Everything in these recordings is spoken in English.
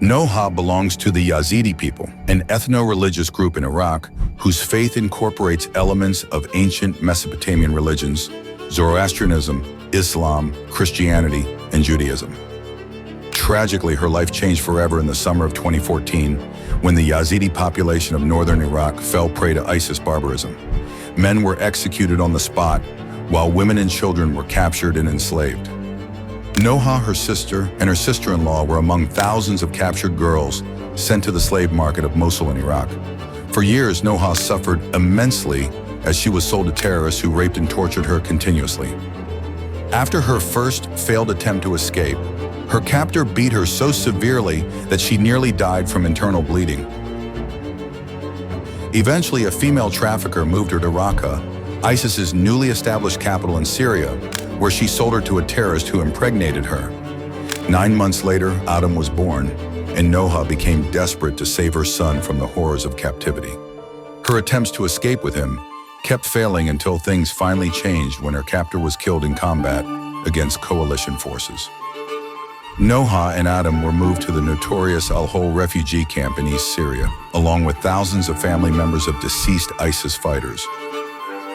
Noha belongs to the Yazidi people, an ethno-religious group in Iraq whose faith incorporates elements of ancient Mesopotamian religions, Zoroastrianism, Islam, Christianity, and Judaism. Tragically, her life changed forever in the summer of 2014 when the Yazidi population of northern Iraq fell prey to ISIS barbarism. Men were executed on the spot, while women and children were captured and enslaved. Noha, her sister, and her sister-in-law were among thousands of captured girls sent to the slave market of Mosul in Iraq. For years, Noha suffered immensely as she was sold to terrorists who raped and tortured her continuously. After her first failed attempt to escape, her captor beat her so severely that she nearly died from internal bleeding. Eventually, a female trafficker moved her to Raqqa, ISIS's newly established capital in Syria, where she sold her to a terrorist who impregnated her. 9 months later, Adam was born, and Noha became desperate to save her son from the horrors of captivity. Her attempts to escape with him kept failing until things finally changed when her captor was killed in combat against coalition forces. Noha and Adam were moved to the notorious Al-Hol refugee camp in East Syria, along with thousands of family members of deceased ISIS fighters.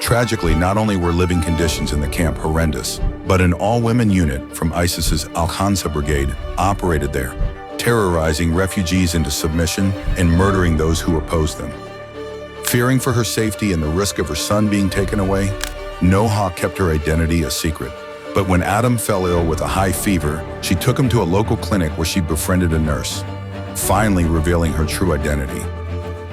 Tragically, not only were living conditions in the camp horrendous, but an all-women unit from ISIS's Al-Khansa brigade operated there, terrorizing refugees into submission and murdering those who opposed them. Fearing for her safety and the risk of her son being taken away, Noha kept her identity a secret. But when Adam fell ill with a high fever, she took him to a local clinic where she befriended a nurse, finally revealing her true identity.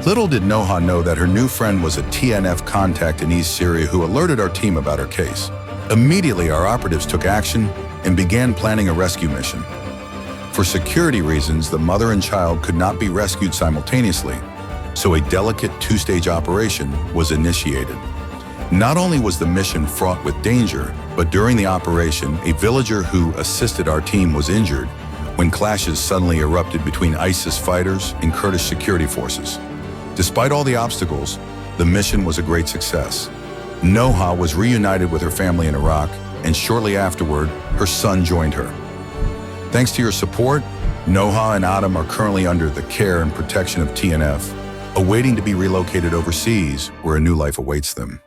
Little did Noha know that her new friend was a TNF contact in East Syria who alerted our team about her case. Immediately, our operatives took action and began planning a rescue mission. For security reasons, the mother and child could not be rescued simultaneously, so a delicate two-stage operation was initiated. Not only was the mission fraught with danger, but during the operation, a villager who assisted our team was injured when clashes suddenly erupted between ISIS fighters and Kurdish security forces. Despite all the obstacles, the mission was a great success. Noha was reunited with her family in Iraq, and shortly afterward, her son joined her. Thanks to your support, Noha and Adam are currently under the care and protection of TNF, awaiting to be relocated overseas where a new life awaits them.